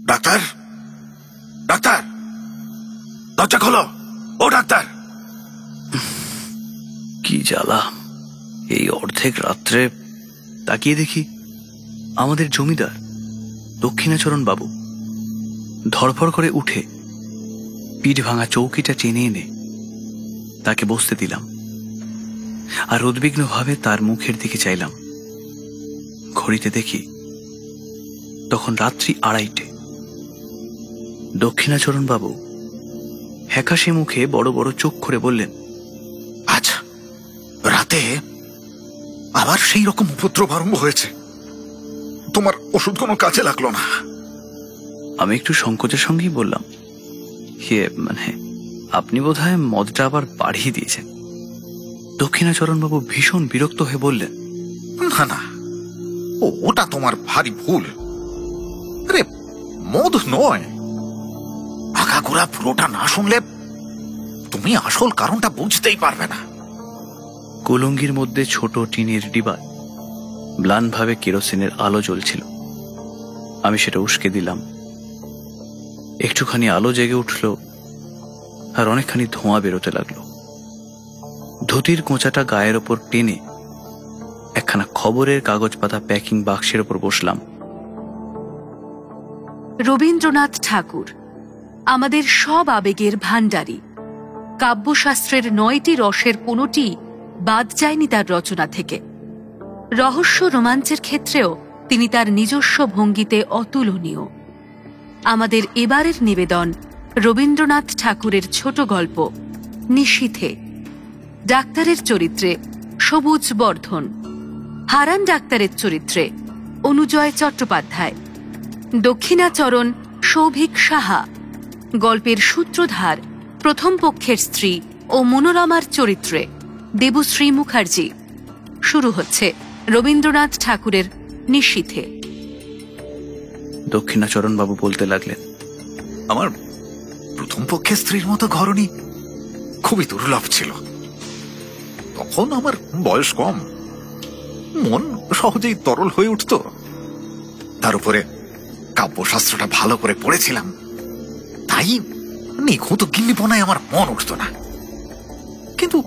Doctor, doctor, দরজা খোলো। ও doctor! কি জ্বালা! এই অর্ধেক রাত্রে তাকিয়ে দেখি আমাদের জমিদার দক্ষিণাচরণ বাবু ধড়ফড় করে উঠে পিঠ ভাঙা চৌকিটা টেনে এনে তাকে বসতে দিলাম, আর উদ্বিগ্নভাবে তার মুখের দিকে চাইলাম। ঘড়িতে দেখি তখন রাত্রি 2:30। দক্ষিণাচরণ বাবু হ্যাকাশে মুখে বড় বড় চোখ করে বললেন, আচ্ছা, রাতে আবার সেই রকম উপদ্রব আরম্ভ হয়েছে। তোমার ওষুধ কোনো কাজে লাগলো না। আমি একটু সংকোচের সঙ্গেই বললাম, আপনি বোধহয় মদটা আবার বাড়িয়ে দিয়েছেন। দক্ষিণাচরণ বাবু ভীষণ বিরক্ত হয়ে বললেন, না না, ওটা তোমার ভারী ভুল। আরে মদ নয়। আগাগোড়া পুরোটা না শুনলে তুমি আসল কারণটা বুঝতেই পারবে না। কুলঙ্গির মধ্যে ছোট টিনের ডিবায় ম্লানভাবে কেরোসিনের আলো জ্বলছিল। আমি সেটা উস্কে দিলাম। একটুখানি আলো জেগে উঠল, আর অনেকখানি ধোঁয়া বেরোতে লাগলো। ধুতির কোঁচাটা গায়ের ওপর টেনে একখানা খবরের কাগজ পাতা প্যাকিং বাক্সের ওপর বসলাম। রবীন্দ্রনাথ ঠাকুর আমাদের সব আবেগের ভাণ্ডারী। কাব্যশাস্ত্রের 9টি রসের কোনোটি বাদ যায়নি তার রচনা থেকে। রহস্য রোমাঞ্চের ক্ষেত্রেও তিনি তার নিজস্ব ভঙ্গিতে অতুলনীয়। আমাদের এবারের নিবেদন রবীন্দ্রনাথ ঠাকুরের ছোট গল্প নিশীথে। ডাক্তারের চরিত্রে সবুজ বর্ধন, হারান ডাক্তারের চরিত্রে অনুজয় চট্টোপাধ্যায়, দক্ষিণাচরণ সৌভিক সাহা, গল্পের সূত্রধার প্রথম পক্ষের স্ত্রী ও মনোরমার চরিত্রে দেবশ্রী মুখার্জি। শুরু হচ্ছে রবীন্দ্রনাথ ঠাকুরের নিশীথে। দক্ষিণাচরণ বাবু বলতে লাগলেন, আমার প্রথম পক্ষের স্ত্রীর মতো ঘরণী খুবই দুর্লভ ছিল। তখন আমার বয়স কম, মন সহজেই তরল হয়ে উঠত। তার উপরে কাব্যশাস্ত্রটা ভালো করে পড়েছিলাম, তাই নিখুঁত গিন্নিপনায় আমার মন উঠত না। কিন্তু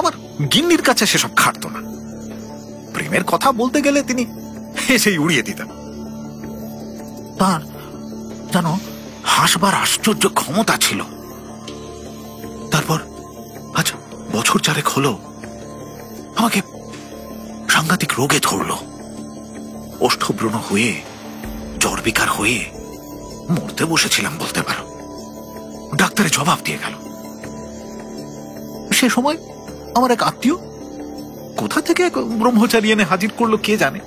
আমার গিন্নির কাছে সেসব খাটত না। প্রেমের কথা বলতে গেলে তিনি হেসেই উড়িয়ে দিতেন। তার যেন হাসবার আশ্চর্য ক্ষমতা ছিল। তারপর আজ বছর 4 হলো আমাকে সাংঘাতিক রোগে ধরল। ওষ্ঠব্রণ হয়ে, জ্বর বিকার হয়ে মরতে বসেছিলাম বলতে পারো। ডাক্তারে জবাব দিয়ে গেল। সে সময় আমার এক আত্মীয় কোথা থেকে এক ব্রহ্মচারী এনে হাজির করলো কে জানে।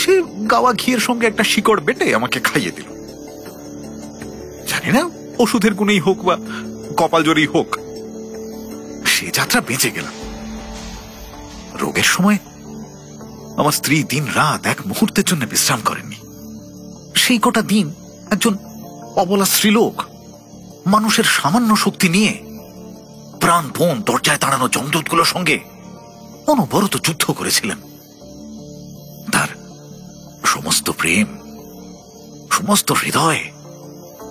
সে গাওয়া ঘিয়ের সঙ্গে একটা শিকড় বেটে আমাকে খাইয়ে দিল। জানি না ওষুধের গুণেই হোক বা কপাল জোরেই হোক, সে যাত্রা বেঁচে গেলাম। রোগের সময় আমার স্ত্রী দিন রাত এক মুহূর্তের জন্য বিশ্রাম করেননি। সেই কটা দিন একজন অবলা স্ত্রীলোক মানুষের সামান্য শক্তি নিয়ে প্রাণপণ দরজায় দাঁড়ানো যমদূতগুলোর সঙ্গে অনবরত যুদ্ধ করেছিলেন। তার সমস্ত প্রেম, সমস্ত হৃদয়,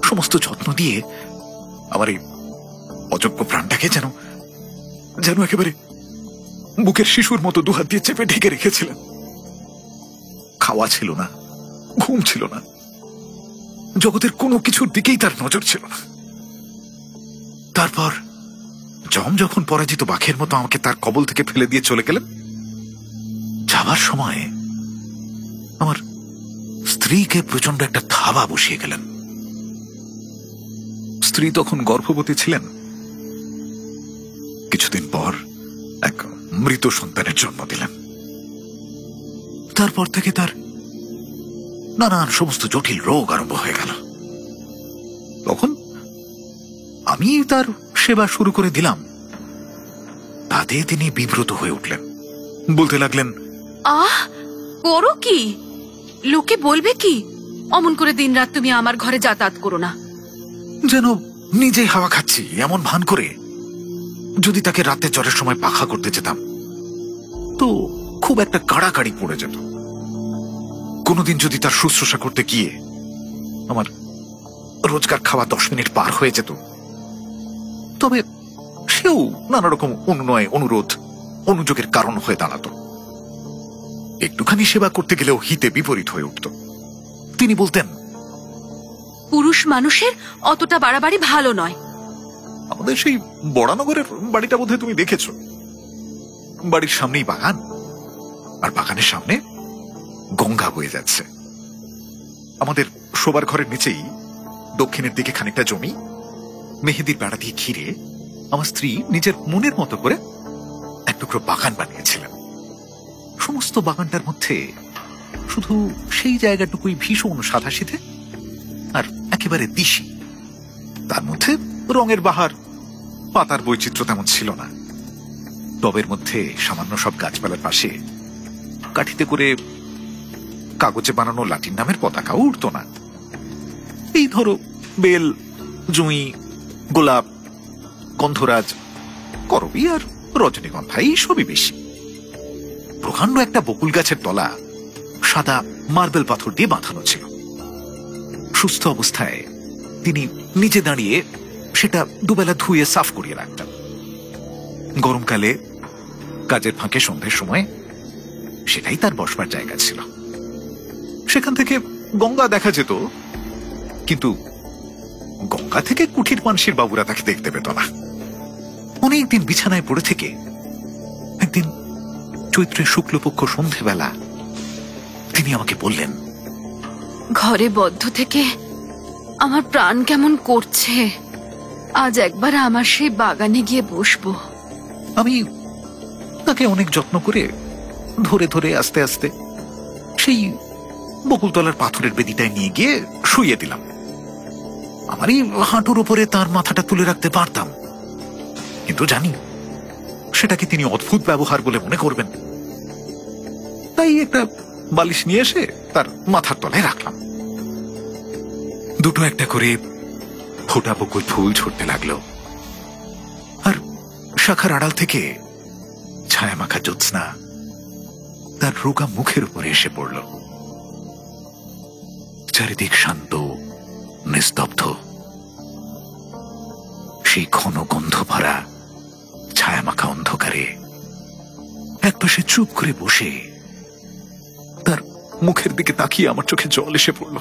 সমস্ত যত্ন দিয়ে আমার এই অযোগ্য প্রাণটাকে যেন একেবারে বুকের শিশুর মতো দুহাত দিয়ে চেপে ঢেকে রেখেছিলেন। খাওয়া ছিল না, ঘুম ছিল না, জগতের কোনো কিছুর দিকেই তার নজর ছিল না। তারপর যম যখন পরাজিত বাঘের মতো আমাকে তার কবল থেকে ফেলে দিয়ে চলে গেলেন, যাবার সময় আমার স্ত্রীকে প্রচন্ড একটা থাবা বসিয়ে গেলেন। স্ত্রী তখন গর্ভবতী ছিলেন। কিছুদিন পর এক মৃত সন্তানের জন্ম দিলেন। তারপর থেকে তার নানান সমস্ত জটিল রোগ আরম্ভ হয়ে গেল। তখন আমি তার সেবা শুরু করে দিলাম। তাতে তিনি বিব্রত হয়ে উঠলেন, বলতে লাগলেন, করো কি? লোকে বলবে কি? অমন করে দিনরাত তুমি আমার ঘরে যাতায়াত করো না। যেন নিজে হাওয়া খাচ্ছি এমন ভান করে। যদি তাকে রাতে জ্বরের সময় পাখা করতে যেতাম তো খুব একটা কাড়াকাড়ি পড়ে যেত। কোনোদিন যদি তার শুশ্রূষা করতে গিয়ে আমার রোজগার খাওয়া 10 মিনিট পার হয়ে যেত। তবে সেও নানা রকম অনুনয়, অনুরোধ, অনুযোগের কারণ হয়ে দাঁড়াতো। একটুখানি সেবা করতে গেলেও হিতে বিপরীত হয়ে উঠত। তিনি বলতেন, পুরুষ মানুষের অতটা বাড়াবাড়ি ভালো নয়। আমাদের সেই বড়ানগরের বাড়িটা বোধহয় তুমি দেখেছ। বাড়ির সামনেই বাগান, আর বাগানের সামনে গঙ্গা বয়ে যাচ্ছে। আমাদের শোবার ঘরের নিচেই দক্ষিণের দিকে খানিকটা জমি, মেহেদির বেড়া দিয়ে ঘিরে আমার স্ত্রী নিজের মনের মতো করে এক টুকরো বাগান বানিয়েছিলেন। সমস্ত বাগানটার মধ্যে শুধু সেই জায়গাটুকুই ভীষণ সাদাসিধে আর একেবারে দিশি। তার মধ্যে রঙের বাহার, পাতার বৈচিত্র্য তেমন ছিল না। টবের মধ্যে সামান্য সব গাছপালার পাশে কাঠিতে করে কাগজে বানানো লাটিন নামের পতাকাও উঠত না। এই ধরো বেল, জুঁই, গোলাপ, গন্ধরাজ, করবী আর রজনীগন্ধা, এই সবই বেশি। প্রকাণ্ড একটা বকুল গাছের তলা সাদা মার্বেল পাথর দিয়ে বাঁধানো ছিল। সুস্থ অবস্থায় তিনি নিজে দাঁড়িয়ে সেটা দুবেলা ধুয়ে সাফ করিয়ে রাখতেন। গরমকালে কাজের ফাঁকে সন্ধ্যের সময় সেটাই তার বসবার জায়গা ছিল। সেখান থেকে গঙ্গা দেখা যেত, কিন্তু গঙ্গা থেকে কুঠির মানসির বাবুরা তাকে দেখতে পেত না। অনেকদিন বিছানায় পড়ে থেকে একদিন চৈত্রের শুক্লপক্ষ সন্ধেবেলা তিনি আমাকে বললেন, ঘরে বদ্ধ থেকে আমার প্রাণ কেমন করছে, আজ একবার আমার সেই বাগানে গিয়ে বসবো। আমি তাকে অনেক যত্ন করে ধরে ধরে আস্তে আস্তে সেই বকুলতলার পাথরের বেদিটায় নিয়ে গিয়ে শুইয়ে দিলাম। আমারই হাঁটুর উপরে তার মাথাটা তুলে রাখতে পারতাম, কিন্তু জানি সেটাকে তিনি অদ্ভুত ব্যবহার বলে মনে করবেন। তাই একটা বালিশ নিয়ে এসে তার মাথার তলায় রাখলাম। দুটো একটা করে ফোটা বকুল ফুল ঝরতে লাগলো, আর শাখার আড়াল থেকে ছায়া মাখা জ্যোৎস্না তার রোগা মুখের উপরে এসে পড়ল। চারিদিক শান্ত, নিস্তব্ধ। সেই ঘন গন্ধ ভরা ছায়া মাখা অন্ধকারে একপাশে চুপ করে বসে তার মুখের দিকে তাকিয়ে আমার চোখে জল এসে পড়ল।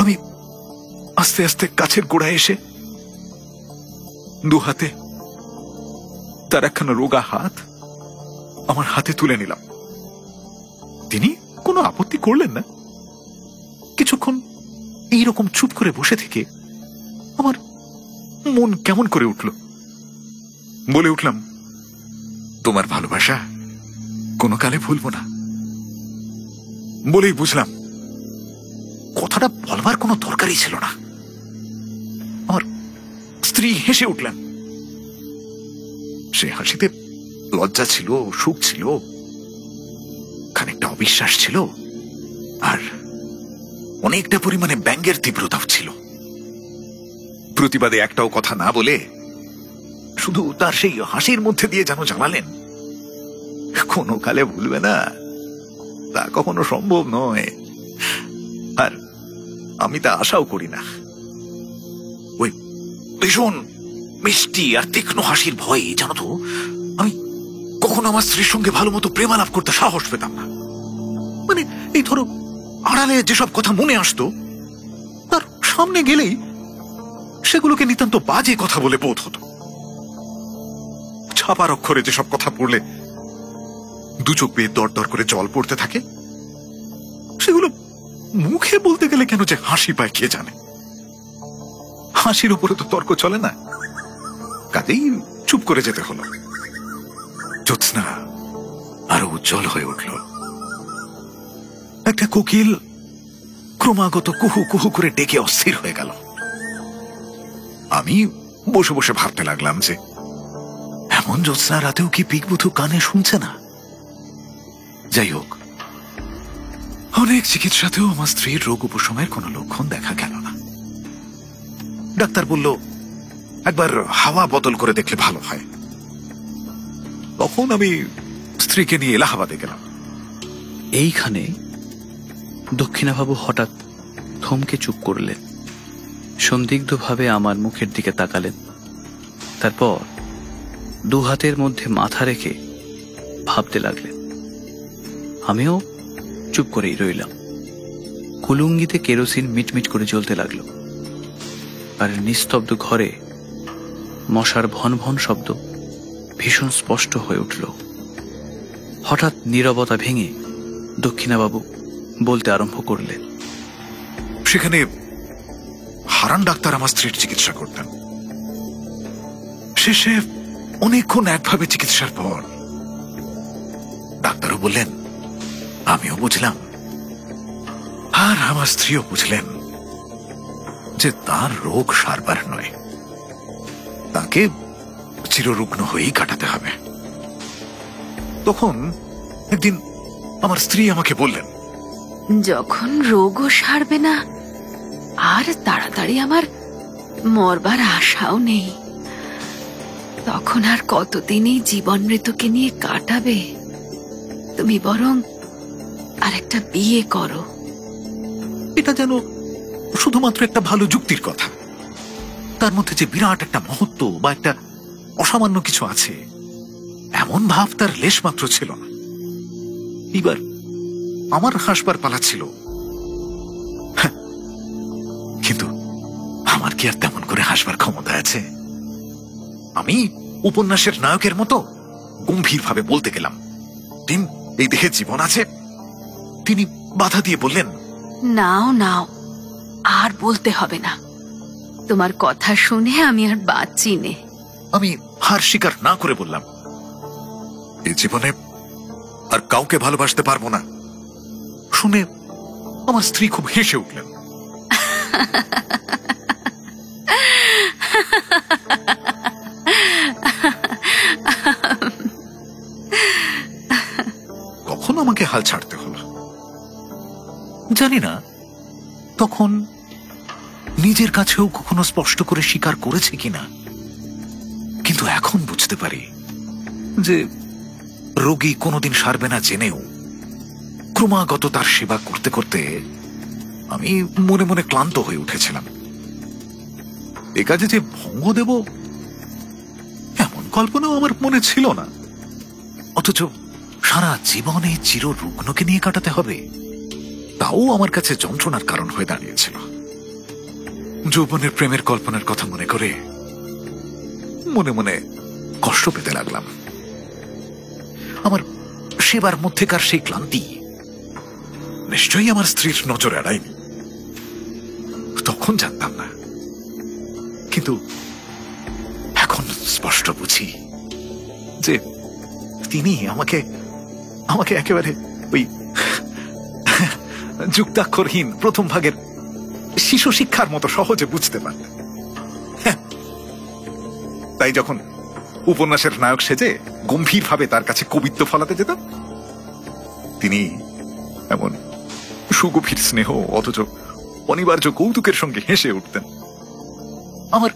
আমি আস্তে আস্তে কাছের গোড়ায় এসে দু হাতে তার একখানা রোগা হাত আমার হাতে তুলে নিলাম। তিনি কোনো আপত্তি করলেন না। কিছুক্ষণ এইরকম চুপ করে বসে থেকে আমার মন কেমন করে উঠল। বলে উঠলাম, তোমার ভালোবাসা কোনো কালে ভুলব না। বলেই বুঝলাম কথাটা বলবার কোনো দরকারই ছিল না। আমার স্ত্রী হেসে উঠলেন। সে হাসিতে লজ্জা ছিল, সুখ ছিল, খানিকটা অবিশ্বাস ছিল, আর অনেকটা পরিমাণে ব্যঙ্গের তীব্রতাও ছিল। প্রতিবাদে একটাও কথা না বলে শুধু তার সেই হাসির মধ্যে দিয়ে যেন জানালেন, কোনো কালে ভুলবে না, তা কখনো সম্ভব নয়, আর আমি তা আশাও করি না। ওই ভীষণ মিষ্টি আর তীক্ষ্ণ হাসির ভয়ে জানো তো আমি কখনো আমার স্ত্রীর সঙ্গে ভালো মতো প্রেমালাপ করতে সাহস পেতাম না। মানে এই ধরো আড়ালে যেসব কথা মনে আসতো, তার সামনে গেলেই সেগুলোকে নিতান্ত বাজে কথা বলে বোধ হতো। ছাপার অক্ষরে যেসব কথা পড়লে দু চোখ বেয়ে দর দর করে জল পড়তে থাকে, সেগুলো মুখে বলতে গেলে কেন যে হাসি পায় কে জানে। হাসির উপরে তো তর্ক চলে না, কাজেই চুপ করে যেতে হলো। জ্যোৎস্না আরো উজ্জ্বল হয়ে উঠল। একটা কোকিল ক্রমাগত কুহু কুহু করে ডেকে অস্থির হয়ে গেল। আমি বসে বসে ভাবতে লাগলাম যে এমন জ্যোৎস্না রাতেও কি পিকবুথু কানে শুনছে না। যাই হোক, অনেক চিকিৎসাতেও আমার স্ত্রীর রোগ উপশমের কোনো লক্ষণ দেখা গেল না। ডাক্তার বলল একবার হাওয়া বদল করে দেখলে ভালো হয়। তখন আমি স্ত্রীকে নিয়ে এলাহাবাদে গেলাম। এইখানে দক্ষিণাবাবু হঠাৎ থমকে চুপ করলেন, সন্দিগ্ধভাবে আমার মুখের দিকে তাকালেন। তারপর দু হাতের মধ্যে মাথা রেখে ভাবতে লাগলেন। আমিও চুপ করেই রইলাম। কুলুঙ্গিতে কেরোসিন মিটমিট করে জ্বলতে লাগলো, আর নিস্তব্ধ ঘরে মশার ভন ভন শব্দ ভীষণ স্পষ্ট হয়ে উঠল। হঠাৎ নীরবতা ভেঙে দক্ষিণাবাবু বলতে আরম্ভ করলেন। সেখানে হারান ডাক্তার আমার স্ত্রীর চিকিৎসা করতেন। শেষে অনেকক্ষণ একভাবে চিকিৎসার পর ডাক্তারও বললেন, আমিও বুঝলাম, আর আমার স্ত্রীও বুঝলেন যে তার রোগ সারবার নয়, তাকে চিররুগ্ন হয়েই কাটাতে হবে। তখন একদিন আমার স্ত্রী আমাকে বললেন, যখন রোগও সারবে না আর তাড়াতাড়ি আমার মরবার আশাও নেই, তখন আর কতদিন এই জীবন মৃত্যুকে নিয়ে কাটাবে? তুমি বরং আরেকটা বিয়ে করো। এটা যেন শুধুমাত্র একটা ভালো যুক্তির কথা, তার মধ্যে যে বিরাট একটা মহত্ব বা একটা অসামান্য কিছু আছে এমন ভাব তার লেশ মাত্র ছিল না। এবার আমার হাসবার পালা ছিল, কিন্তু আমার কি আর তেমন করে হাসবার ক্ষমতা আছে? আমি উপন্যাসের নায়কের মতো গম্ভীরভাবে বলতে গেলাম, এই দেহে জীবন আছে। তিনি বাধা দিয়ে বললেন, নাও নাও, আর বলতে হবে না, তোমার কথা শুনে আমি আর বাঁচি নে। আমি হার স্বীকার না করে বললাম, এই জীবনে আর কাউকে ভালোবাসতে পারবো না। শুনে আমার স্ত্রী খুব হেসে উঠলেন। কখন আমাকে হাল ছাড়তে হলো জানি না। তখন নিজের কাছেও কখনো স্পষ্ট করে স্বীকার করেছে কিনা, কিন্তু এখন বুঝতে পারি যে রোগী কোনোদিন সারবে না জেনেও ক্রমাগত তার সেবা করতে করতে আমি মনে মনে ক্লান্ত হয়ে উঠেছিলাম। এ কাজে যে ভঙ্গ দেব এমন কল্পনাও আমার মনে ছিল না। অথচ সারা জীবনে চিররুগ্নকে নিয়ে কাটাতে হবে, তাও আমার কাছে যন্ত্রণার কারণ হয়ে দাঁড়িয়েছিল। যৌবনের প্রেমের কল্পনার কথা মনে করে মনে মনে কষ্ট পেতে লাগলাম। আমার সেবার মধ্যেকার সেই ক্লান্তি নিশ্চয়ই আমার স্ত্রীর নজর এড়ায়নি। তখন জানতাম না, কিন্তু এখন স্পষ্ট বুঝি যে তিনি আমাকে আমাকে একেবারে ওই যুক্তাক্ষরহীন প্রথম ভাগের শিশু শিক্ষার মতো সহজে বুঝতে পারতেন। তাই যখন উপন্যাসের নায়ক সেজে গম্ভীরভাবে তার কাছে কবিত্ব ফলাতে যেতাম, তিনি এমন সুগভীর স্নেহ অথচ অনিবার্য কৌতুকের সঙ্গে হেসে উঠতেন। আমার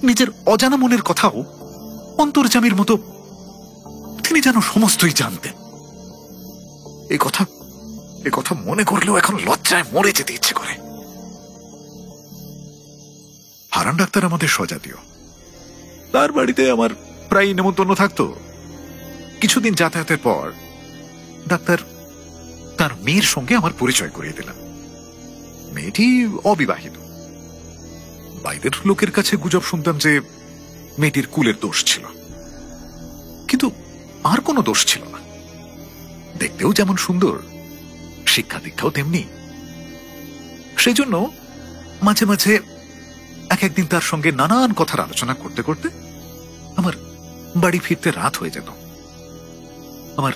নিজের অজানা মনের কথাও অন্তর্যামীর মতো তিনি যেন সমস্তই জানতেন। এ কথা মনে করলেও এখন লজ্জায় মরে যেতে ইচ্ছে করে। হারান ডাক্তার আমাদের স্বজাতীয়, তার বাড়িতে আমার প্রায় নেমন্তন্ন থাকতো। কিছুদিন যাতায়াতের পর ডাক্তার তার মেয়ের সঙ্গে আমার পরিচয় করিয়ে দিলেন। মেয়েটি অবিবাহিত। বাইরের লোকের কাছে গুজব শুনতাম যে মেয়েটির কুলের দোষ ছিল, কিন্তু আর কোনো দোষ ছিল না। দেখতেও যেমন সুন্দর, শিক্ষা দীক্ষাও তেমনি। সেই জন্য মাঝে মাঝে একদিন তার সঙ্গে নানান কথার আলোচনা করতে করতে আমার বাড়ি ফিরতে রাত হয়ে যেত। আমার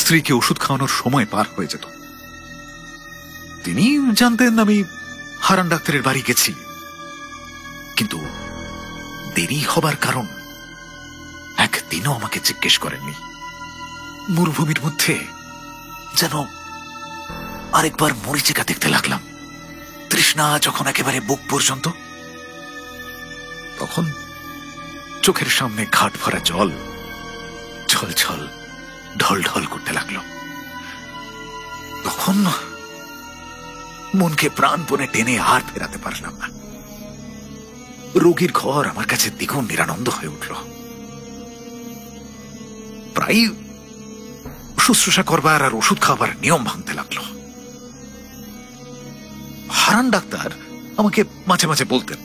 স্ত্রীকে ওষুধ খাওয়ানোর সময় পার হয়ে যেত। তিনি জানতেন আমি হারান ডাক্তারের বাড়ি গেছি, কিন্তু দেরি হবার কারণ একদিনও আমাকে জিজ্ঞেস করেননি। মরুভূমির মধ্যে যেন আরেকবার মরিচিকা দেখতে লাগলাম। তৃষ্ণা যখন একেবারে বুক পর্যন্ত, তখন চোখের সামনে ঘাট ভরা জল ছলছল ঢল ঢল করতে লাগলো। তখন মনকে প্রাণপণে টেনে আর ফেরাতে পারলাম না। রোগীর ঘর আমার কাছে দ্বিগুণ নিরানন্দ হয়ে উঠল। প্রায় শুশ্রূষা করবার আর ওষুধ খাবার নিয়ম ভাঙতে লাগলো। হারান ডাক্তার আমাকে মাঝে মাঝে বলতেন,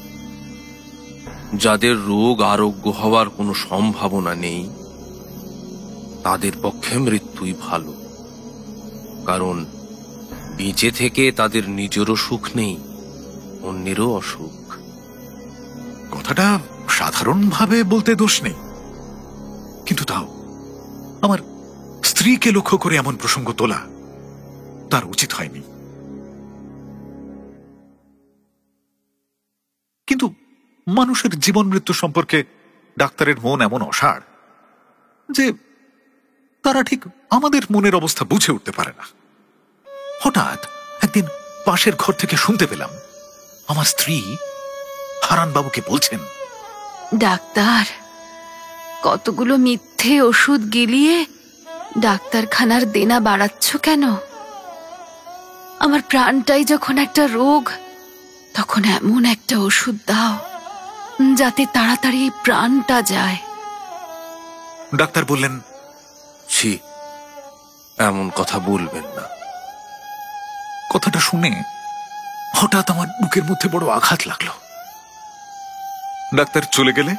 যাদের রোগ আরোগ্য হওয়ার কোনো সম্ভাবনা নেই তাদের পক্ষে মৃত্যুই ভালো, কারণ বেঁচে থেকে তাদের নিজেরও সুখ নেই, অন্যেরও অসুখ। কথাটা সাধারণভাবে বলতে দোষ নেই, কিন্তু তাও আমার স্ত্রীকে লক্ষ্য করে এমন প্রসঙ্গ তোলা তার উচিত হয়নি। কিন্তু মানুষের জীবন মৃত্যু সম্পর্কে ডাক্তারের মন এমন অসাড় যে তারা ঠিক আমাদের মনের অবস্থা বুঝে উঠতে পারে না। হঠাৎ একদিন পাশের ঘর থেকে শুনতে পেলাম আমার স্ত্রী হারান বাবুকে বলছেন, ডাক্তার, কতগুলো মিথ্যে ওষুধ গিলিয়ে ডাক্তারখানার দেনা বাড়াচ্ছ কেন? আমার প্রাণটাই যখন একটা রোগ, তখন এমন একটা ওষুধ দাও যাতে তাড়াতাড়ি এই প্রাণটা যায়। ডাক্তার বললেন, ছি, এমন কথা বলবেন না। কথাটা শুনে হঠাৎ আমার বুকের মধ্যে বড় আঘাত লাগলো। ডাক্তার চলে গেলে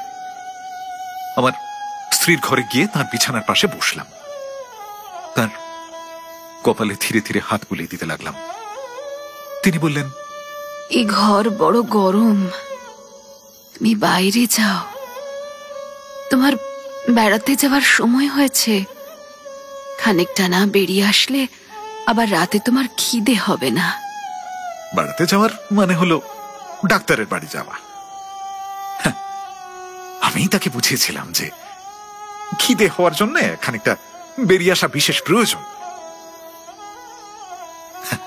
আমার স্ত্রীর ঘরে গিয়ে তার বিছানার পাশে বসলাম। তার কপালে ধীরে ধীরে হাত বুলিয়ে দিতে লাগলাম। তিনি বললেন, এই ঘর বড় গরম, তুমি বাইরে যাও। তোমার বেড়াতে যাওয়ার সময় হয়েছে, খানিকটা না বেরিয়ে আসলে আবার রাতে তোমার খিদে হবে না। বেড়াতে যাওয়ার মানে হলো ডাক্তারের বাড়ি যাওয়া। হ্যাঁ, আমি তাকে বুঝিয়েছিলাম যে খিদে হওয়ার জন্য খানিকটা বেরিয়ে আসা বিশেষ প্রয়োজন। হ্যাঁ,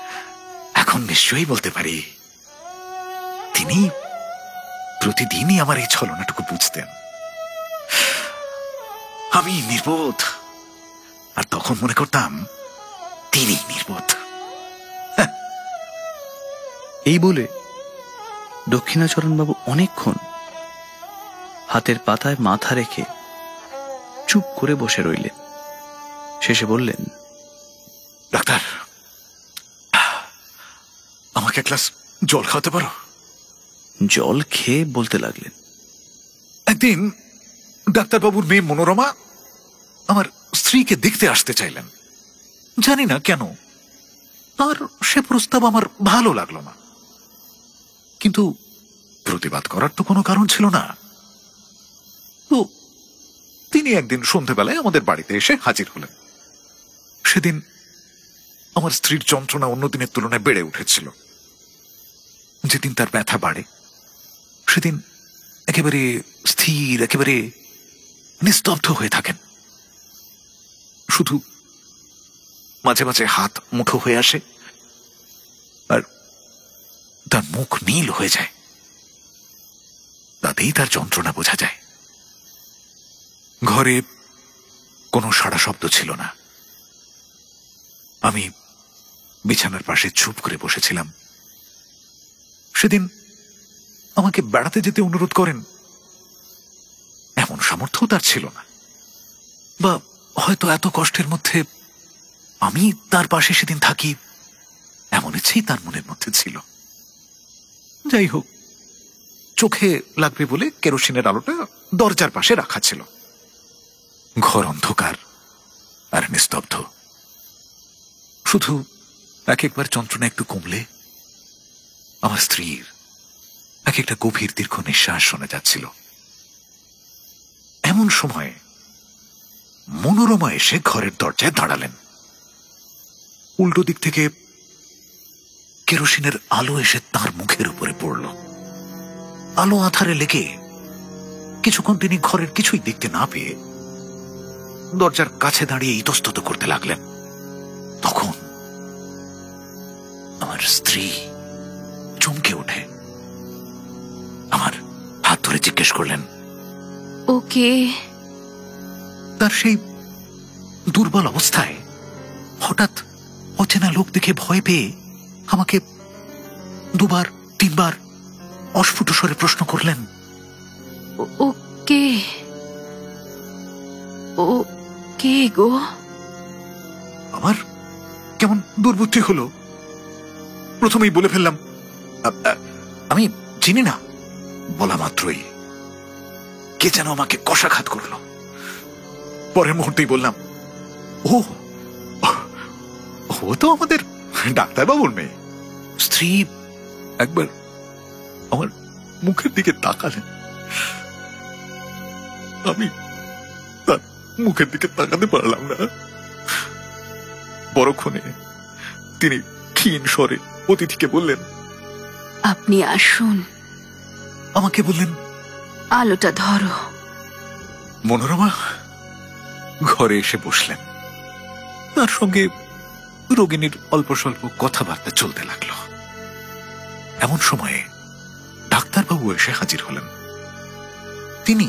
এখন নিশ্চয়ই বলতে পারি তিনি প্রতিদিনই আমার এই ছলনাটুকু বুঝতেন। আমি নির্বোধ, আর তখন মনে করতাম তিনি নির্বোধ। এই বলে দক্ষিণাচরণবাবু অনেকক্ষণ হাতের পাতায় মাথা রেখে চুপ করে বসে রইলেন। শেষে বললেন, ডাক্তার, আমাকে এক গ্লাস জল খাওয়াতে পারো? জল খেয়ে বলতে লাগলেন, একদিন ডাক্তারবাবুর মেয়ে মনোরমা আমার স্ত্রীকে দেখতে আসতে চাইলেন। জানি না কেন তার সে প্রস্তাব আমার ভালো লাগলো না, কিন্তু প্রতিবাদ করার তো কোনো কারণ ছিল না। তো তিনি একদিন সন্ধ্যেবেলায় আমাদের বাড়িতে এসে হাজির হলেন। সেদিন আমার স্ত্রীর যন্ত্রণা অন্য দিনের তুলনায় বেড়ে উঠেছিল। যেদিন তার ব্যথা বাড়ে সেদিন একেবারে স্থির, একেবারে নিস্তব্ধ হয়ে থাকেন। শুধু মাঝে মাঝে হাত মুঠো হয়ে আসে আর তার মুখ নীল হয়ে যায়। তাতেই তার যন্ত্রণা বোঝা যায়। ঘরে কোনো সাড়া শব্দ ছিল না। আমি বিছানার পাশে চুপ করে বসেছিলাম। সেদিন আমাকে বেড়াতে যেতে অনুরোধ করেন, এমন সামর্থ্য তার ছিল না, বা হয়তো এত কষ্টের মধ্যে আমি তার পাশে সেদিন থাকি এমন ইচ্ছেই তার মনের মধ্যে ছিল। যাই হোক, চোখে লাগবে বলে কেরোসিনের আলোটা দরজার পাশে রাখা ছিল। ঘর অন্ধকার আর নিস্তব্ধ। শুধু এক একবার যন্ত্রণা একটু কমলে আমার স্ত্রীর এক একটা গভীর দীর্ঘ নিঃশ্বাস শোনা যাচ্ছিল। এমন সময় মনোরমা এসে ঘরের দরজায় দাঁড়ালেন। উল্টো দিক থেকে কেরোসিনের আলো এসে তার মুখের উপরে পড়ল। আলো আধারে লেগে কিছুক্ষণ তিনি ঘরের কিছুই দেখতে না পেয়ে দরজার কাছে দাঁড়িয়ে ইতস্তত করতে লাগলেন। তখন আমার স্ত্রী চমকে ওঠে, আমার হাত ধরে জিজ্ঞেস করলেন, ওকে? তার সেই দুর্বল অবস্থায় হঠাৎ অচেনা লোক দেখে ভয় পেয়ে আমাকে দুবার তিনবার অস্ফুট স্বরে প্রশ্ন করলেন, ও কে? ও কে গো? আমার কেমন দুর্বুদ্ধি হলো। প্রথমেই বলে ফেললাম, আমি চিনি না। বলা মাত্রই কে যেন আমাকে কষাঘাত করলো। পরের মুহূর্তেই বললাম, ও ও তো আমাদের ডাক্তারবাবুর মেয়ে। স্ত্রী একবার আমার মুখের দিকে তাকালেন, আমি তার মুখের দিকে তাকাতে পারলাম না। পরক্ষণে তিনি ক্ষীণ স্বরে অতিথিকে বললেন, আপনি আসুন। আমাকে বললেন, আলোটা ধরো। মনোরমা ঘরে এসে বসলেন। তার সঙ্গে রোগিণীর অল্প স্বল্প কথাবার্তা চলতে লাগলো। এমন সময়ে ডাক্তারবাবু এসে হাজির হলেন। তিনি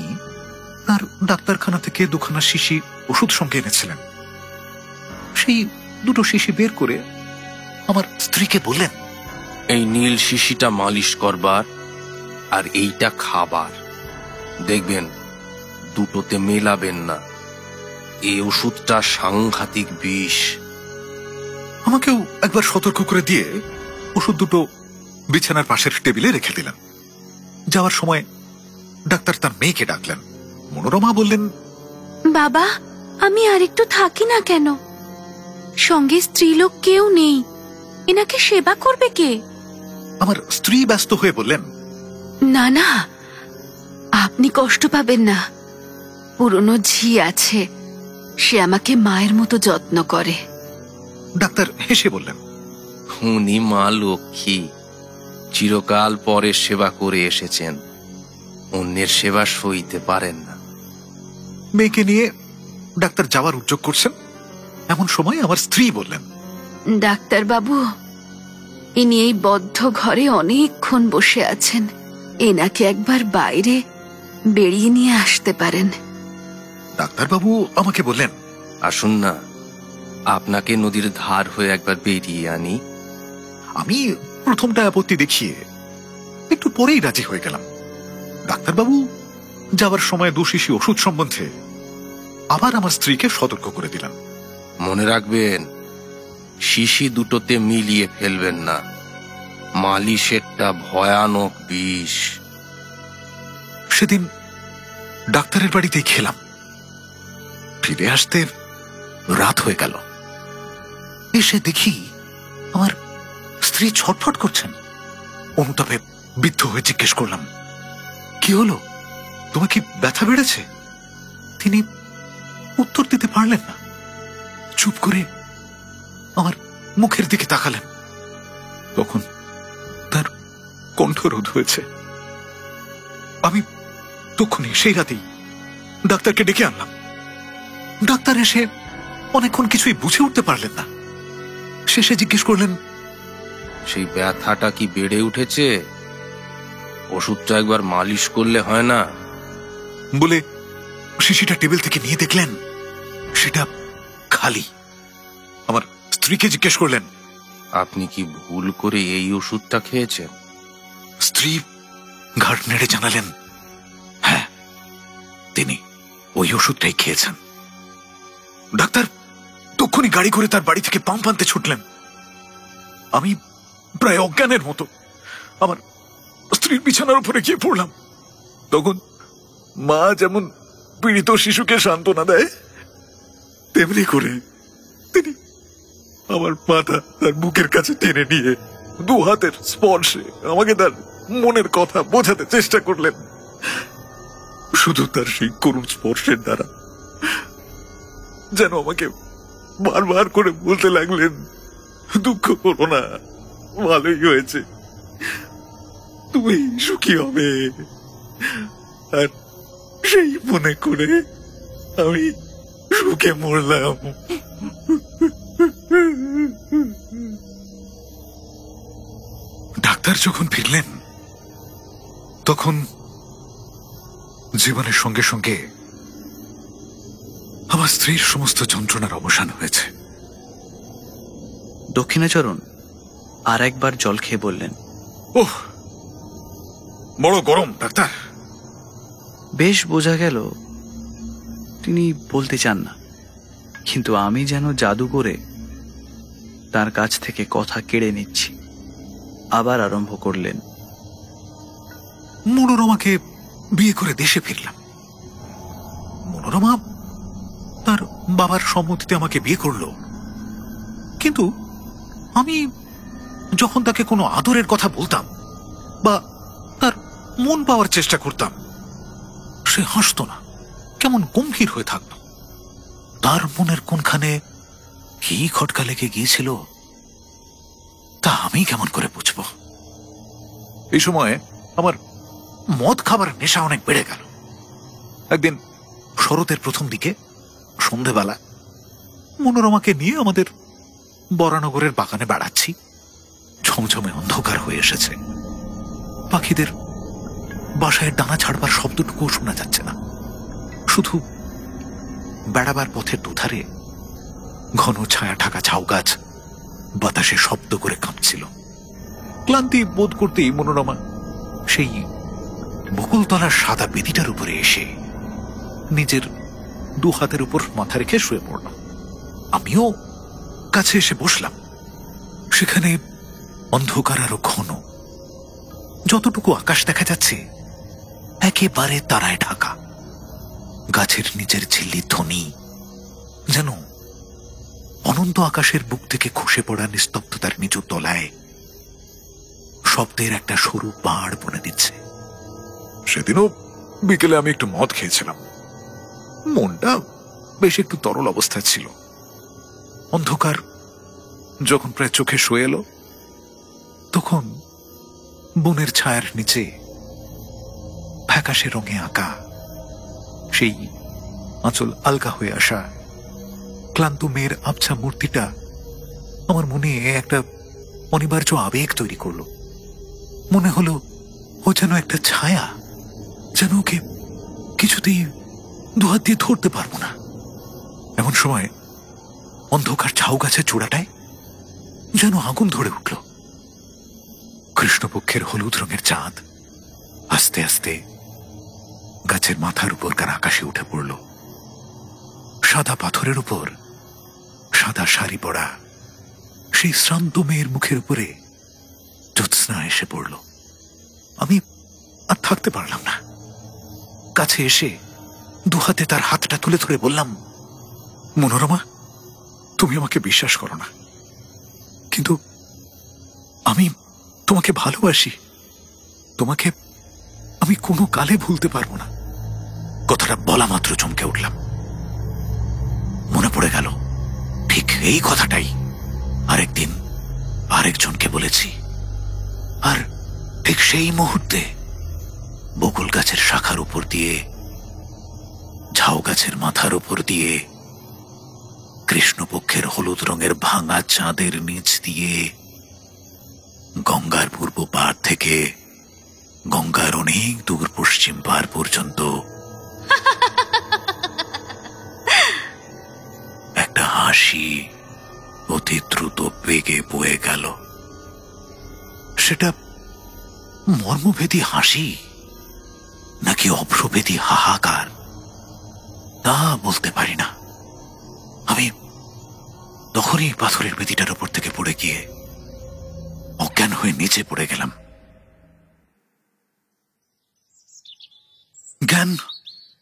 তার ডাক্তারখানা থেকে দুখানা শিশি ওষুধ সঙ্গে এনেছিলেন। সেই দুটো শিশি বের করে আমার স্ত্রীকে বললেন, এই নীল শিশিটা মালিশ করবার আর এইটা খাবার। দেখবেন দুটোতে মেলাবেন না, এই ওষুধটা সাংঘাতিক বিষ। আমাকেও একবার সতর্ক করে দিয়ে ওষুধ দুটো বিছানার পাশের টেবিলে রেখে দিলেন। যাওয়ার সময় ডাক্তার তার মেয়েকে ডাকলেন। মনোরমা বললেন, বাবা, আমি আর একটু থাকি না কেন? সঙ্গে স্ত্রীলোক কেউ নেই, এনাকে সেবা করবে কে? আমার স্ত্রী ব্যস্ত হয়ে বললেন, না না, আপনি কষ্ট পাবেন না। পুরনো ঝি আছে, সে আমাকে মায়ের মতো যত্ন করে। ডাক্তার হেসে বললেন, উনি মা লক্ষ্মী, চিরকাল পরে সেবা করে এসেছেন, অন্যের সেবা সইতে পারেন না। মেয়েকে নিয়ে ডাক্তার যাওয়ার উদ্যোগ করছেন। এমন সময় আমার স্ত্রী বললেন, ডাক্তার বাবু, ইনি এই বদ্ধ ঘরে অনেকক্ষণ বসে আছেন, এনাকে একবার বাইরে বেরিয়ে নিয়ে আসতে পারেন। ডাক্তারবাবু আমাকে বললেন, আসুন না, আপনাকে নদীর ধার হয়ে একবার বেরিয়ে আনি। আমি প্রথমটা আপত্তি দেখিয়ে একটু পরেই রাজি হয়ে গেলাম। ডাক্তারবাবু যাওয়ার সময় দোষিসী ওষুধ সম্বন্ধে আবার আমার স্ত্রীকে সতর্ক করে দিলেন। মনে রাখবেন, শিশি দুটোতে মিলিয়ে ফেলবেন না, মালিশেরটা ভয়ানক বিষ। সেদিন ডাক্তারের বাড়িতেই খেলাম। ফিরে আসতে রাত হয়ে গেল। এসে দেখি আমার স্ত্রী ছটফট করছেন। অনুতাপে বিদ্ধ হয়ে জিজ্ঞেস করলাম, কি হলো, তোমার কি ব্যথা বেড়েছে? তিনি উত্তর দিতে পারলেন না। চুপ করে আমার মুখের দিকে তাকালেন। তখন তার কণ্ঠরোধ হয়েছে। আমি তখনই সেই রাতেই ডাক্তারকে ডেকে আনলাম। ডাক্তার এসে অনেকক্ষণ কিছুই বুঝে উঠতে পারলেন না। শেষে জিজ্ঞেস করলেন, সেই ব্যথাটা কি বেড়ে উঠেছে? ওষুধটা একবার মালিশ করলে হয় না? বলে শিশিটা টেবিল থেকে নিয়ে দেখলেন সেটা খালি। আমার স্ত্রীকে জিজ্ঞেস করলেন, আপনি কি ভুল করে এই ওষুধটা খেয়েছেন? স্ত্রী ঘাড় নেড়ে জানালেন, হ্যাঁ, তিনি ওই ওষুধটাই খেয়েছেন। ডাক্তার তখনই গাড়ি করে তার বাড়ি থেকে পাম্প আনতে ছুটলেন। আমি প্রায় অজ্ঞানের মতো আমার স্ত্রীর বিছানার উপরে গিয়ে পড়লাম। তখন মা যেমন পীড়িত শিশুকে সান্ত্বনা দেয়, তেমনি করে তিনি আমার মাথা তার বুকের কাছে টেনে নিয়ে দু হাতের স্পর্শে আমাকে তার মনের কথা বোঝাতে চেষ্টা করলেন। শুধু তার সেই করুণ স্পর্শের দ্বারা যেন আমাকে বারবার করে বলতে লাগলেন, দুঃখ করো না, ভালোই হয়েছে, তুমি সুখী হবে। আর সেই মনে করে আমি সুখে মরলাম। ডাক্তার যখন ফিরলেন তখন জীবনের সঙ্গে সঙ্গে আমার স্ত্রীর সমস্ত যন্ত্রণার অবসান হয়েছে। দক্ষিণাচরণ আর একবার জল খেয়ে বললেন, ওহ, বড় গরম ডাক্তার। বেশ বোঝা গেল তিনি বলতে চান না, কিন্তু আমি যেন জাদু করে তার কাছ থেকে কথা কেড়ে নিচ্ছি। আবার আরম্ভ করলেন। মনোরমাকে বিয়ে করে দেশে ফিরলাম। মনোরমা তার বাবার সম্মতিতে আমাকে বিয়ে করলো, কিন্তু আমি যখন তাকে কোনো আদরের কথা বলতাম বা তার মন পাওয়ার চেষ্টা করতাম, সে হাসতো না, কেমন গম্ভীর হয়ে থাকতো। তার মনের কোনখানে কি খটকা লেগে গিয়েছিল তা আমি কেমন করে বুঝব? এই সময় আমার মদ খাবার নেশা অনেক বেড়ে গেল। একদিন শরতের প্রথম দিকে সন্ধেবেলা মনোরমাকে নিয়ে আমাদের বরানগরের বাগানে বেড়াচ্ছি। ঝমঝমে অন্ধকার হয়ে এসেছে, পাখিদের বাসায় ডানা ছাড়বার শব্দটুকুও শোনা যাচ্ছে না। শুধু বেড়াবার পথের দুধারে ঘন ছায়া ঢাকা ঝাউ গাছ বাতাসে শব্দ করে কাঁপছিল। ক্লান্তি বোধ করতেই মনোরমা সেই বকুলতলার সাদা বেদিটার উপরে এসে নিজের দু হাতের উপর মাথা রেখে শুয়ে পড়ল। আমিও কাছে এসে বসলাম। সেখানে অন্ধকার আরো ঘন, যতটুকু আকাশ দেখা যাচ্ছে একেবারে তারায় ঢাকা। গাছের নিচের ঝিল্লির ধ্বনি যেন অনন্ত আকাশের বুক থেকে খসে পড়া নিস্তব্ধতার নিচু তলায় শব্দের একটা সরু পাহাড় বনে দিচ্ছে। সেদিনও বিকেলে আমি একটু মদ খেয়েছিলাম, মনটা বেশ একটু তরল অবস্থায় ছিল। অন্ধকার যখন প্রায় চোখে শোয়ে এলো, তখন বনের ছায়ার নিচে ফ্যাকাশে রঙে আঁকা সেই আঁচল আলগা হয়ে আসা ক্লান্ত মেয়ের আবছা মূর্তিটা আমার মনে একটা অনিবার্য আবেগ তৈরি করলো। মনে হলো ও যেন একটা ছায়া, যেন ওকে কিছুতেই দুহাত দিয়ে ধরতে পারবো না। এমন সময় অন্ধকার ঝাউ গাছের চূড়াটায় যেন আগুন ধরে উঠল। কৃষ্ণপক্ষের হলুদ রঙের চাঁদ আস্তে আস্তে গাছের মাথার উপরকার আকাশে উঠে পড়ল। সাদা পাথরের উপর সাদা শাড়ি পরা সেই শ্রান্ত মেয়ের মুখের উপরে জ্যোৎস্না এসে পড়ল। আমি আর থাকতে পারলাম না। কাছে এসে দুহাতে তার হাতটা তুলে ধরে বললাম, মনোরমা, তুমি আমাকে বিশ্বাস করো না, কিন্তু আমি তোমাকে ভালোবাসি। তোমাকে আমি কোনো কালে ভুলতে পারবো না। কথাটা বলা মাত্র চমকে উঠলাম। মনে পড়ে গেল ঠিক এই কথাটাই আরেকদিন আরেকজনকে বলেছি, আর ঠিক সেই মুহূর্তে বকুল গাছের শাখার উপর দিয়ে, ঝাউ গাছের মাথার উপর দিয়ে, কৃষ্ণপক্ষের হলুদ রঙের ভাঙা চাঁদের নিচ দিয়ে, গঙ্গার পূর্ব পাড় থেকে গঙ্গার অনেক দূর পশ্চিম পাড় পর্যন্ত একটা হাসি অতি দ্রুত বেগে বয়ে গেল। সেটা মর্মভেদী হাসি নাকি অভ্রভেদী হাহাকার তা বলতে পারি না। আমি তখনই পাথরের বেদিটার উপর থেকে পড়ে গিয়ে অজ্ঞান হয়ে নিচে পড়ে গেলাম। জ্ঞান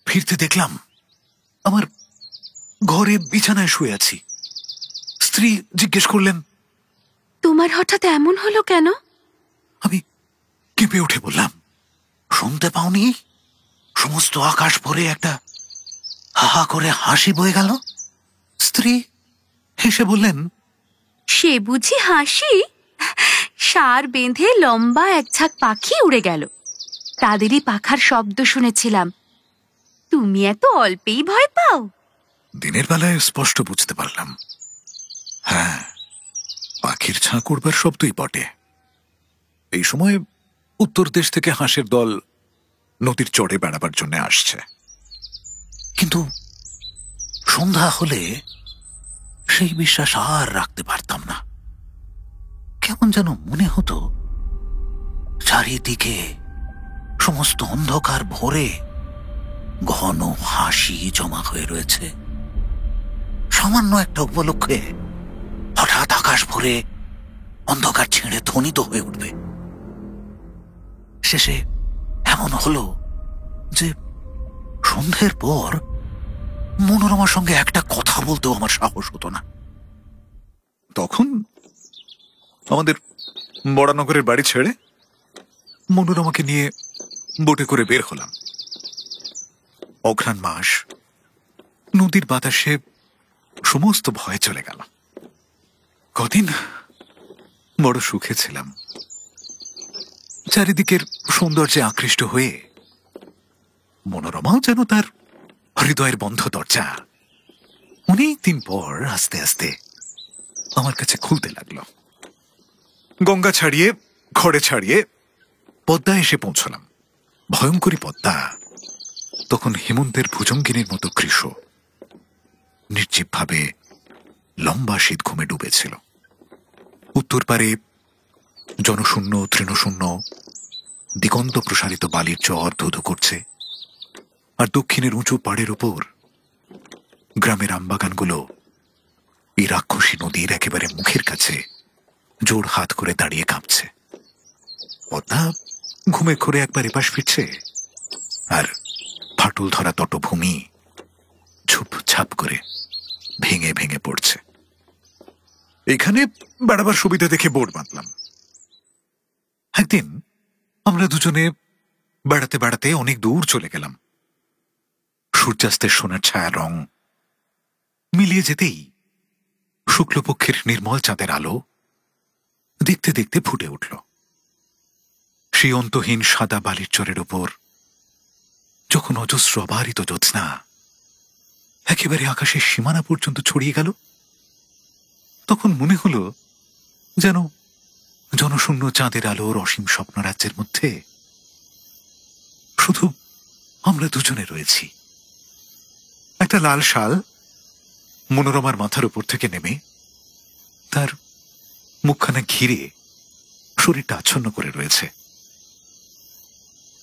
ফিরতে দেখলাম আমার ঘরে বিছানায় শুয়ে আছি। স্ত্রী জিজ্ঞেস করলেন, তোমার হঠাৎ এমন হলো কেন? আমি কেঁপে উঠে বললাম, শুনতে পাওনি? সমস্ত আকাশ ভরে একটা হাহা করে হাসি বয়ে গেল। স্ত্রী হেসে বললেন, সে বুঝি হাসি? সার বেঁধে লম্বা এক ঝাঁক পাখি উড়ে গেল, তাদেরই পাখার শব্দ শুনেছিলাম। তুমি এত অল্পেই ভয় পাও? দিনের বেলায় স্পষ্ট বুঝতে পারলাম, হ্যাঁ, পাখির ঝাঁক উড়বার শব্দই বটে। এই সময় উত্তর দেশ থেকে হাঁসের দল নদীর চড়ে বেড়াবার জন্য আসছে। কিন্তু সন্ধ্যা হলে সেই বিশ্বাস আর রাখতে পারতাম না। কেমন যেন মনে হতো চারিদিকে সমস্ত অন্ধকার ভরে ঘন হাসি জমা হয়ে রয়েছে। সামান্য একটা উপলক্ষে হঠাৎ আকাশ ভরে অন্ধকার ছেড়ে ধ্বনিত হয়ে উঠবে। শেষে এমন হলো যে সন্ধ্যের পর মনোরমার সঙ্গে একটা কথা বলতেও আমার সাহস হতো না। তখন আমাদের বড়ানগরের বাড়ি ছেড়ে মনোরমাকে নিয়ে বোটে করে বের হলাম। অঘ্রাণ মাস, নদীর বাতাসে সমস্ত ভয় চলে গেল। কদিন বড় সুখে ছিলাম। চারিদিকের সৌন্দর্যে আকৃষ্ট হয়ে মনোরমাও যেন তার হৃদয়ের বন্ধ দরজা অনেক দিন পর আস্তে আস্তে আমার কাছে খুলতে লাগলো। গঙ্গা ছাড়িয়ে, খড়ে ছাড়িয়ে পদ্মা এসে পৌঁছলাম। ভয়ঙ্করী পদ্মা তখন হেমন্তের ভুজঙ্গিনীর মতো কৃশ নির্জীবভাবে লম্বা শীত ঘুমে ডুবেছিল। উত্তর পারে জনশূন্য, তৃণশূন্য, দিগন্ত প্রসারিত বালির চর ধুধু করছে, আর দক্ষিণের উঁচু পাড়ের উপর গ্রামের আমবাগানগুলো এই রাক্ষসী নদীর একেবারে মুখের কাছে জোড় হাত করে দাঁড়িয়ে কাঁপছে। পদ্মা ঘুমে ঘুরে একবার এপাশ ফিরছে, আর ফাটল ধরা তটভূমি ঝুপঝাপ করে ভেঙে ভেঙে পড়ছে। এখানে বেড়াবার সুবিধা দেখে বোর্ড বাঁধলাম। একদিন আমরা দুজনে বেড়াতে বেড়াতে অনেক দূর চলে গেলাম। সূর্যাস্তের সোনার ছায়া রং মিলিয়ে যেতেই শুক্লপক্ষের নির্মল চাঁদের আলো দেখতে দেখতে ফুটে উঠল। সেই অন্তহীন সাদা বালির চরের ওপর যখন অজস্র অবারিত জ্যোৎস্না একেবারে আকাশের সীমানা পর্যন্ত ছড়িয়ে গেল, তখন মনে হলো যেন জনশূন্য চাঁদের আলোর অসীম স্বপ্নরাজ্যের মধ্যে শুধু আমরা দুজনে রয়েছি। একটা লাল শাল মনোরমার মাথার উপর থেকে নেমে তার মুখখানা ঘিরে শরীরটা আচ্ছন্ন করে রয়েছে।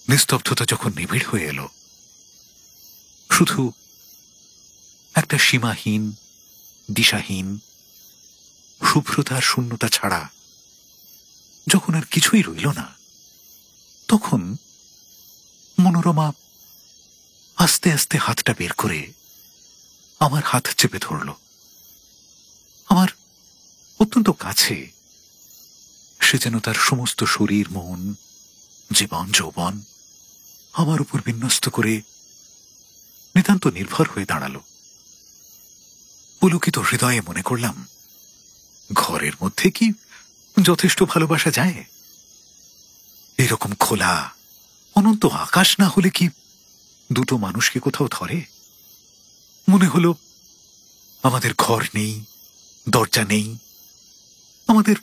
নিস্তব্ধতা যখন নিবিড় হয়ে এলো, শুধু একটা সীমাহীন, দিশাহীন শুভ্রতার শূন্যতা ছাড়া যখন আর কিছুই রইল না, তখন মনোরমা আস্তে আস্তে হাতটা বের করে আমার হাত চেপে ধরল। আমার অত্যন্ত কাছে সে যেন তার সমস্ত শরীর, মন, জীবন, যৌবন আমার উপর বিন্যস্ত করে নিতান্ত নির্ভর হয়ে দাঁড়ালো। পুলকিত হৃদয়ে মনে করলাম, ঘরের মধ্যে কি যথেষ্ট ভালোবাসা যায়? এরকম খোলা অনন্ত আকাশ না হলে কি দুটো মানুষকে কোথাও ধরে? মনে হলো আমাদের ঘর নেই, দরজা নেই, আমাদের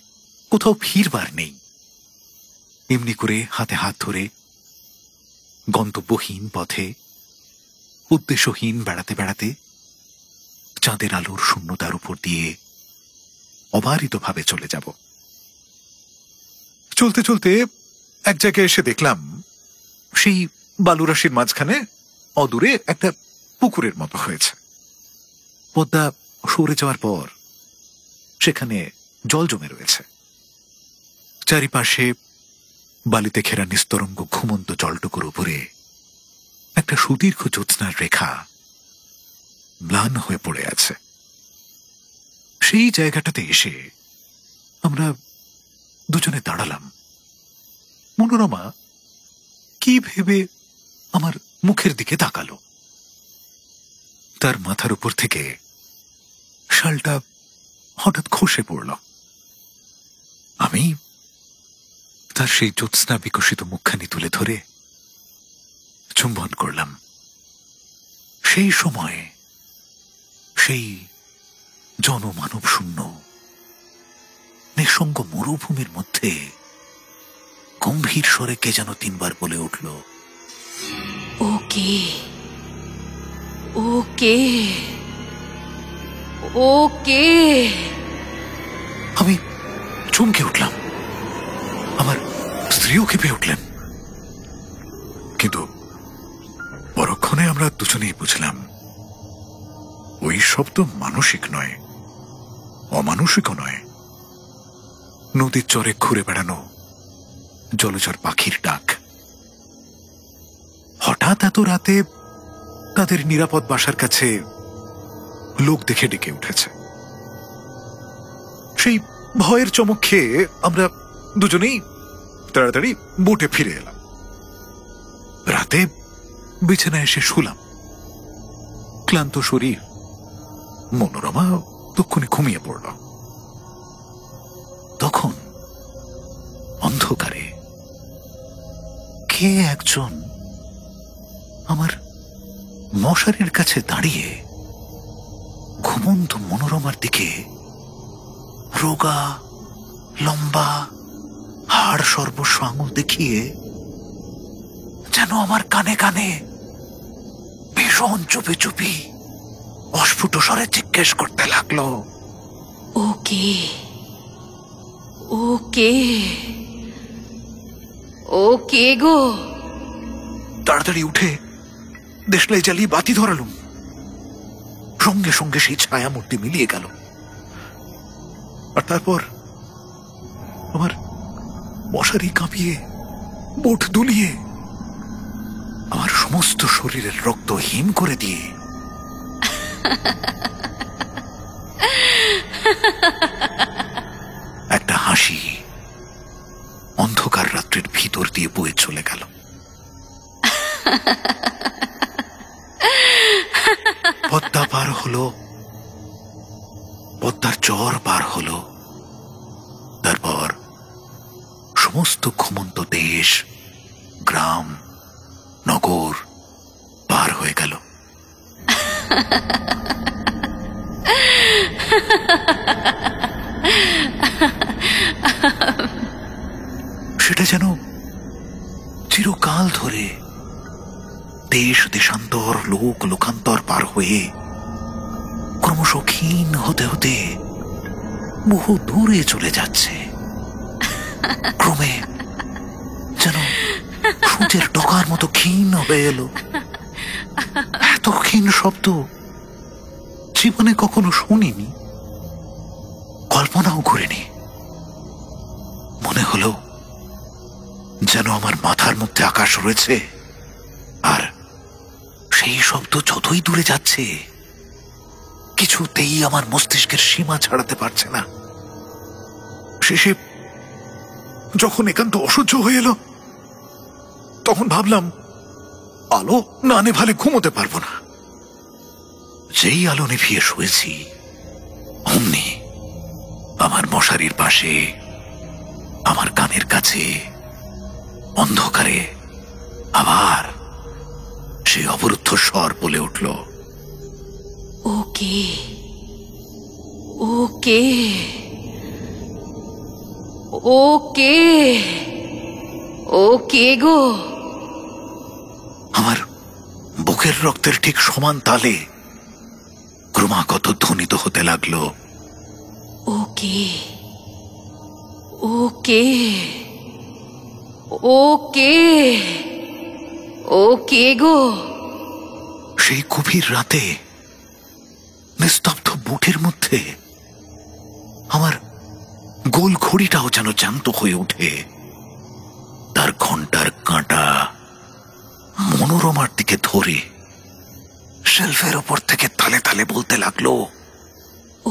কোথাও ফিরবার নেই। এমনি করে হাতে হাত ধরে গন্তব্যহীন পথে উদ্দেশ্যহীন বেড়াতে বেড়াতে চাঁদের আলোর শূন্যতার উপর দিয়ে অবারিতভাবে চলে যাব। চলতে চলতে এক জায়গায় এসে দেখলাম সেই বালুরাশির মাঝখানে অদূরে একটা পুকুরের মতো হয়েছে। পদ্মা সরে যাওয়ার পর সেখানে জল জমে রয়েছে। চারিপাশে বালিতে ঘেরা নিস্তরঙ্গ ঘুমন্ত জলটুকুর উপরে একটা সুদীর্ঘ জ্যোৎস্নার রেখা ম্লান হয়ে পড়ে আছে। সেই জায়গাটাতে এসে আমরা দুজনে দাঁড়ালাম। মনোরমা কি ভেবে আমার মুখের দিকে তাকালো। তার মাথার উপর থেকে শালটা হঠাৎ খসে পড়ল। আমি তার সেই জ্যোৎস্না বিকশিত মুখখানি তুলে ধরে চুম্বন করলাম। সেই সময়ে সেই জনমানব শূন্য নিঃসঙ্গ মরুভূমির মধ্যে গম্ভীর স্বরে কে যেন তিনবার বলে উঠল, ওকে ওকে ওকে। আমি চমকে উঠলাম। আমার স্ত্রীও কেঁপে উঠলেন। কিন্তু পরক্ষণে আমরা দুজনেই বুঝলাম ওই শব্দ মানসিক নয়, অমানসিকও নয়, নদীর চরে ঘুরে বেড়ানো জলচর পাখির ডাক। হঠাৎ এত রাতে তাদের নিরাপদ বাসার কাছে লোক দেখে ডেকে উঠেছে। সেই ভয়ের চমক খেয়ে আমরা দুজনেই তাড়াতাড়ি বোটে ফিরে এলাম। রাতে বিছানায় এসে শুলাম, ক্লান্ত শরীর। মনোরমা তক্ষুনি ঘুমিয়ে পড়ল। তখন অন্ধকারে কে একজন আমার মশারির কাছে দাঁড়িয়ে ঘুমন্ত মনোরমার দিকে রোগা লম্বা হাড় সর্বস্ব আঙুল দেখিয়ে যেন আমার কানে কানে ভীষণ চুপি চুপি অস্ফুট স্বরে জিজ্ঞেস করতে লাগলো, ওকে ওকে ওকে গো। তাড়াতাড়ি উঠে দেশলাই জ্বালিয়ে বাতি ধরালুম। সঙ্গে সঙ্গে সেই ছায়া মূর্তি মিলিয়ে গেল। আর তারপর আমার মশারি কাঁপিয়ে বোট দুলিয়ে আমার সমস্ত শরীরের রক্ত হিম করে দিয়ে একটা হাসি অন্ধকার রাত্রির ভিতর দিয়ে বয়ে চলে গেল। পদ্মা পার হলো, পদ্মার চর পার হলো, তারপর সমস্ত ঘুমন্ত দেশ, গ্রাম, নগর পার হয়ে গেল। সেটা যেন চিরকাল ধরে দেশ দেশান্তর লোক লোকান্তর পার হয়ে ক্রমশ ক্ষীণ হতে হতে বহু দূরে চলে যাচ্ছে। ক্রমে যেন সূর্যের ডগার মতো ক্ষীণ হয়ে এলো। এত ক্ষীণ শব্দ জীবনে কখনো শুনিনি, কল্পনাও করিনি। মনে হলো যেন আমার মাথার মধ্যে আকাশ রয়েছে, আর সেই শব্দ যতই দূরে যাচ্ছে কিছুতেই আমার মস্তিষ্কের সীমা ছাড়াতে পারছে না। শেষে যখন একান্ত অসহ্য হয়ে এলো, তখন ভাবলাম আলো না নেভালে ঘুমোতে পারবো না। যেই আলো নিভিয়ে শুয়েছি, অমনি আমার মশারির পাশে আমার কানের কাছে অন্ধকারে আবার সেই অবরুদ্ধ স্বর বলে উঠল, ওকে ওকে ওকে ওকে গো। আমার বুকের রক্তের ঠিক সমান তালে ক্রমাগত ধ্বনিত হতে লাগলো, ওকে ওকে ওকে ওকে গো। সেই গভীর রাতে নিস্তব্ধ বুটের মধ্যে আমার গোল ঘড়িটাও যেন জ্যান্ত হয়ে ওঠে। তার ঘন্টার কাঁটা মনোরমার দিকে ধরে শেলফের ওপর থেকে তালে তালে বলতে লাগলো,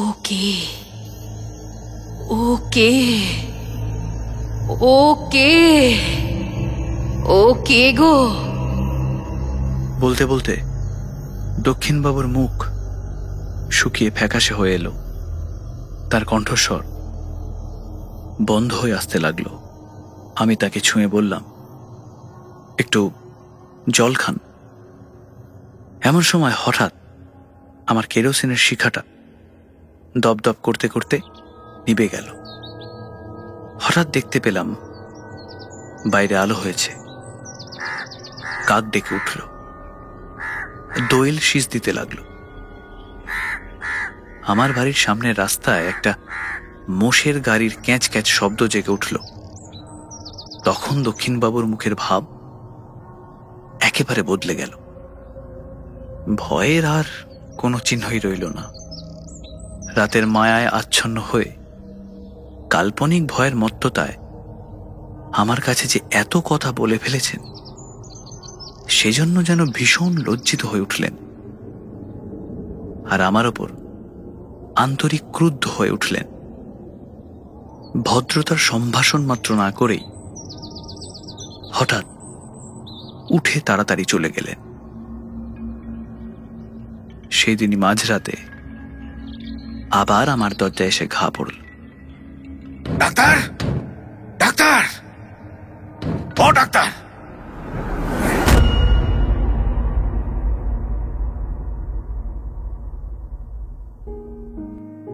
ওকে ওকে ওকে ওকে গো। বলতে বলতে দক্ষিণবাবুর মুখ শুকিয়ে ফ্যাকাশে হয়ে এলো। তার কণ্ঠস্বর বন্ধ হয়ে আসতে লাগলো। আমি তাকে ছুঁয়ে বললাম, একটু জল খান। এমন সময় হঠাৎ আমার কেরোসিনের শিখাটা দপদপ করতে করতে নিভে গেল। হঠাৎ দেখতে পেলাম বাইরে আলো হয়েছে। কাক ডেকে উঠল, দোয়েল শীষ দিতে লাগলো। আমার বাড়ির সামনের রাস্তায় একটা মোষের গাড়ির ক্যাঁচ ক্যাঁচ শব্দ জেগে উঠল। তখন দক্ষিণবাবুর মুখের ভাব একেবারে বদলে গেল। ভয়ের আর কোনো চিহ্নই রইল না। রাতের মায়ায় আচ্ছন্ন হয়ে কাল্পনিক ভয়ের মত্ততায় আমার কাছে যে এত কথা বলে ফেলেছেন, সেজন্য যেন ভীষণ লজ্জিত হয়ে উঠলেন, আর আমার ওপর আন্তরিক ক্রুদ্ধ হয়ে উঠলেন। ভদ্রতার সম্ভাষণ মাত্র না করেই হঠাৎ উঠে তাড়াতাড়ি চলে গেলেন। সেই দিনই মাঝরাতে আবার আমার দরজায় এসে ঘা পড়ল। ডাক্তার, ডাক্তার, ও ডাক্তার!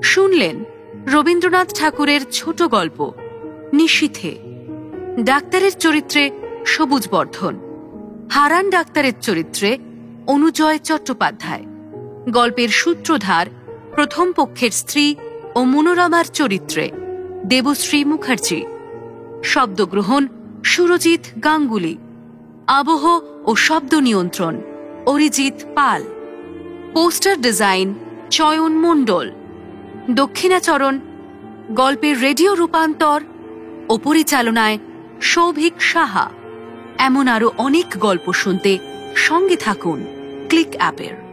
শুনলেন রবীন্দ্রনাথ ঠাকুরের ছোট গল্প নিশীথে। ডাক্তারের চরিত্রে সবুজ বর্ধন, হারান ডাক্তারের চরিত্রে অনুজয় চট্টোপাধ্যায়। গল্পের সূত্রধার প্রথম পক্ষের স্ত্রী ও মনোরমার চরিত্রে দেবশ্রী মুখার্জি। শব্দগ্রহণ সুরজিৎ গাঙ্গুলি। আবহ ও শব্দ নিয়ন্ত্রণ অরিজিৎ পাল। পোস্টার ডিজাইন চয়ন মণ্ডল। দক্ষিণাচরণ গল্পের রেডিও রূপান্তর ও পরিচালনায় সৌভিক সাহা। এমন আরো অনেক গল্প শুনতে সঙ্গে থাকুন ক্লিক অ্যাপের।